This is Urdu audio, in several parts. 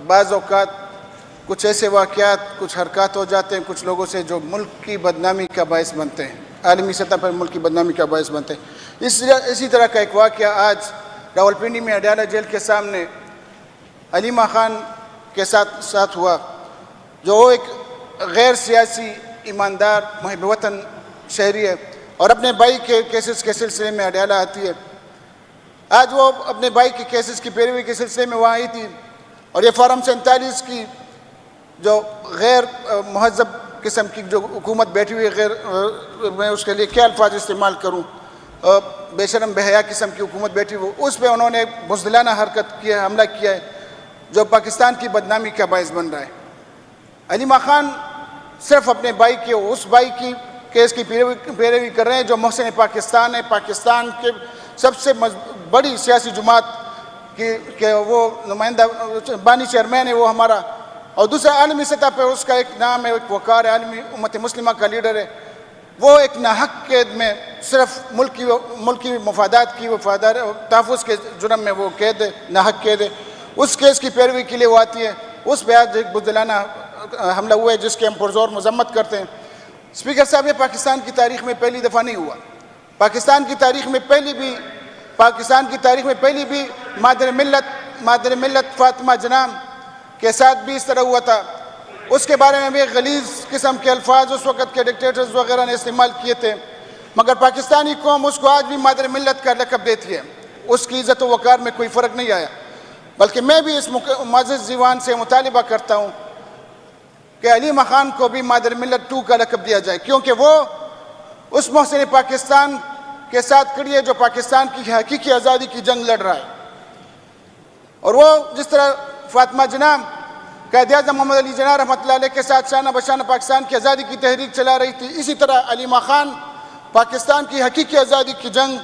بعض اوقات کچھ ایسے واقعات، کچھ حرکات ہو جاتے ہیں کچھ لوگوں سے جو ملک کی بدنامی کا باعث بنتے ہیں، عالمی سطح پر ملک کی بدنامی کا باعث بنتے ہیں۔ اسی طرح کا ایک واقعہ آج راولپنڈی میں اڈیالہ جیل کے سامنے علیمہ خان کے ساتھ ہوا، جو ایک غیر سیاسی ایماندار محب وطن شہری ہے اور اپنے بھائی کے کیسز کے سلسلے میں اڈیالہ آتی ہے۔ آج وہ اپنے بھائی کے کیسز کی پیروی کے سلسلے میں وہاں آئی تھی، اور یہ فارم 47 کی جو غیر مہذب قسم کی جو حکومت بیٹھی ہوئی ہے، میں اس کے لیے کیا الفاظ استعمال کروں، بے شرم بے حیا قسم کی حکومت بیٹھی ہوئی، اس پہ انہوں نے بزدلانہ حرکت کی ہے، حملہ کیا ہے، جو پاکستان کی بدنامی کا باعث بن رہا ہے۔ علیمہ خان صرف اپنے بھائی کے اس بھائی کی کیس کی پیروی کر رہے ہیں جو محسن پاکستان ہے، پاکستان کے سب سے بڑی سیاسی جماعت کہ وہ نمائندہ بانی چیئرمین ہے وہ ہمارا، اور دوسرا عالمی سطح پہ اس کا ایک نام ہے، ایک وقار ہے، عالمی امت مسلمہ کا لیڈر ہے۔ وہ ایک ناحق قید میں صرف ملکی مفادات کی تحفظ کے جرم میں وہ قید ہے، ناحق قید ہے، اس کیس کی پیروی کے لیے وہ آتی ہے۔ اس پہ آج ایک بزدلانہ حملہ ہوا ہے جس کے ہم پرزور مذمت کرتے ہیں۔ اسپیکر صاحب، یہ پاکستان کی تاریخ میں پہلی دفعہ نہیں ہوا۔ پاکستان کی تاریخ میں پہلی بھی مادر ملت فاطمہ جناح کے ساتھ بھی اس طرح ہوا تھا۔ اس کے بارے میں بھی غلیظ قسم کے الفاظ اس وقت کے ڈکٹیٹرز وغیرہ نے استعمال کیے تھے، مگر پاکستانی قوم اس کو آج بھی مادر ملت کا لقب دیتی ہے۔ اس کی عزت و وقار میں کوئی فرق نہیں آیا، بلکہ میں بھی اس معزز ایوان سے مطالبہ کرتا ہوں کہ علیمہ خان کو بھی مادر ملت 2 کا لقب دیا جائے، کیونکہ وہ اس محسن پاکستان کے ساتھ کھڑی ہے جو پاکستان کی حقیقی آزادی کی جنگ لڑ رہا ہے۔ اور وہ جس طرح فاطمہ جناح قائد اعظم محمد علی جناح رحمۃ اللہ علیہ کے ساتھ شانہ بشانہ پاکستان کی آزادی کی تحریک چلا رہی تھی، اسی طرح علیمہ خان پاکستان کی حقیقی آزادی کی جنگ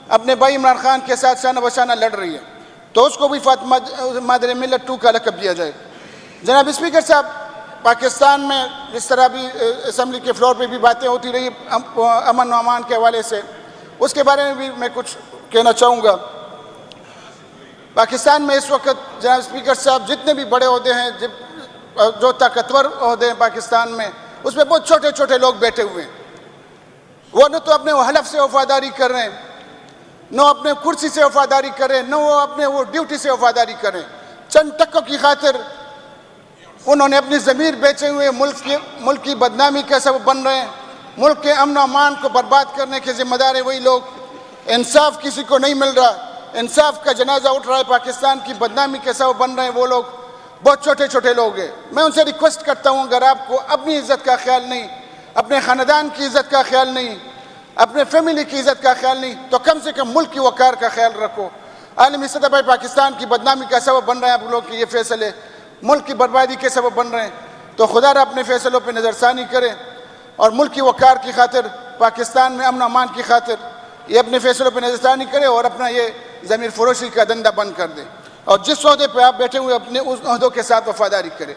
اپنے بھائی عمران خان کے ساتھ شانہ بشانہ لڑ رہی ہے، تو اس کو بھی فاطمہ مادر ملت 2 کا لقب دیا جائے۔ جناب اسپیکر صاحب، پاکستان میں جس طرح بھی اسمبلی کے فلور پہ بھی باتیں ہوتی رہی امن و امان کے حوالے سے، اس کے بارے میں بھی میں کچھ کہنا چاہوں گا۔ پاکستان میں اس وقت جناب اسپیکر صاحب جتنے بھی بڑے عہدے ہیں، جو طاقتور عہدے ہیں پاکستان میں، اس میں بہت چھوٹے چھوٹے لوگ بیٹھے ہوئے ہیں۔ وہ نہ تو اپنے حلف سے وفاداری کر رہے ہیں، نہ اپنے کرسی سے وفاداری کر رہے ہیں، نہ وہ اپنے ڈیوٹی سے وفاداری کر رہے ہیں۔ چند ٹکوں کی خاطر انہوں نے اپنی ضمیر بیچے ہوئے ملک کی بدنامی کا سبب بن رہے ہیں۔ ملک کے امن و امان کو برباد کرنے کے ذمہ دار ہیں وہی لوگ۔ انصاف کسی کو نہیں مل رہا، انصاف کا جنازہ اٹھ رہا ہے، پاکستان کی بدنامی کے سبب بن رہے ہیں وہ لوگ، بہت چھوٹے چھوٹے لوگ ہیں۔ میں ان سے ریکویسٹ کرتا ہوں، اگر آپ کو اپنی عزت کا خیال نہیں، اپنے خاندان کی عزت کا خیال نہیں، اپنے فیملی کی عزت کا خیال نہیں، تو کم سے کم ملک کی وقار کا خیال رکھو۔ عالمی سطح پر پاکستان کی بدنامی کا سبب بن رہے ہیں آپ لوگ کہ یہ فیصلے ملک کی بربادی کے سبب بن رہے ہیں، تو خدا را اپنے فیصلوں پہ نظر ثانی کرے اور ملک کی وقار کی خاطر، پاکستان میں امن و امان کی خاطر یہ اپنے فیصلوں پہ نظر ثانی کرے اور اپنا یہ ضمیر فروشی کا دندہ بند کر دے، اور جس عہدے پہ آپ بیٹھے ہوئے اپنے اس عہدوں کے ساتھ وفاداری کرے۔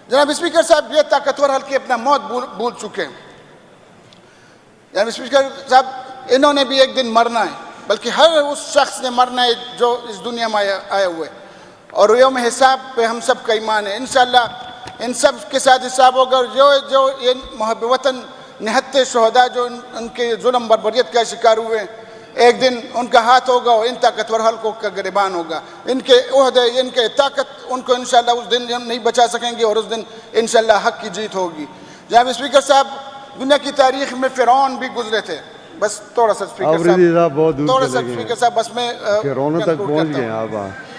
جناب اسپیکر صاحب، یہ طاقتور حلقے اپنا موت بھول چکے ہیں۔ جناب اسپیکر صاحب، انہوں نے بھی ایک دن مرنا ہے، بلکہ ہر اس شخص نے مرنا ہے جو اس دنیا میں آیا ہوا ہے، اور یوم حساب پہ ہم سب کا ایمان ہے۔ انشاءاللہ ان سب کے ساتھ حساب ہوگا، اور جو یہ محب وطن نہتے شہداء جو ان کے ظلم بربریت کا شکار ہوئے ہیں، ایک دن ان کا ہاتھ ہوگا اور ان طاقتور حلقوں کا گریبان ہوگا۔ ان کے عہدے، ان کے طاقت ان کو انشاءاللہ اس دن نہیں بچا سکیں گے، اور اس دن انشاءاللہ حق کی جیت ہوگی۔ جناب اسپیکر صاحب، دنیا کی تاریخ میں فرعون بھی گزرے تھے۔ بس تھوڑا سا اسپیکر صاحب بس میں تک پہنچ گئے آپ۔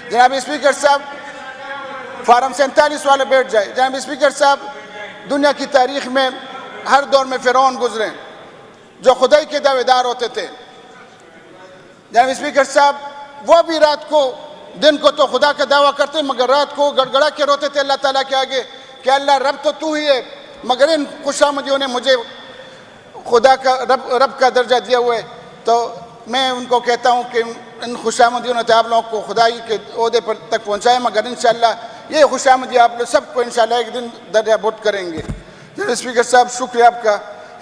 جناب اسپیکر صاحب، فارم 47 والے بیٹھ جائے۔ جناب اسپیکر صاحب، دنیا کی تاریخ میں ہر دور میں فرعون گزرے جو خدائی کے دعوے دار ہوتے تھے۔ جناب اسپیکر صاحب، وہ بھی رات کو، دن کو تو خدا کا دعویٰ کرتے مگر رات کو گڑ گڑا کے روتے تھے اللہ تعالیٰ کے آگے کہ اللہ رب تو ہی ہے، مگر ان خوشامدیوں نے مجھے خدا کا رب کا درجہ دیا ہوا ہے۔ تو میں ان کو کہتا ہوں کہ ان خوشامدیوں نے آپ لوگوں کو خدائی کے عہدے پر تک پہنچائے، مگر انشاءاللہ یہ خوشامدی آپ لوگ سب کو انشاءاللہ ایک دن درجہ بٹ کریں گے۔ جناب اسپیکر صاحب، شکریہ آپ کا۔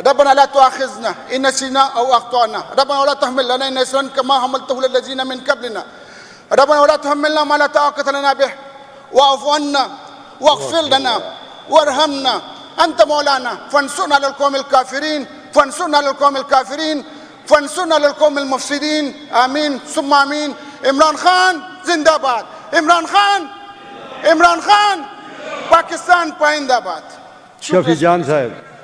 ربنا لا تؤاخذنا ان نسينا او اخطانا، ربنا ولا تحمل علينا اصرا كما حملته على الذين من قبلنا، ربنا ولا تحملنا ما لا طاقة لنا به واعف عنا واغفر لنا وارحمنا انت مولانا فانصرنا على القوم الكافرين فانصرنا على القوم الكافرين فانصرنا على القوم المفسدين آمین ثم آمین. عمران خان زندہ باد. عمران خان پاکستان پائندہ باد. شفیع جان صاحب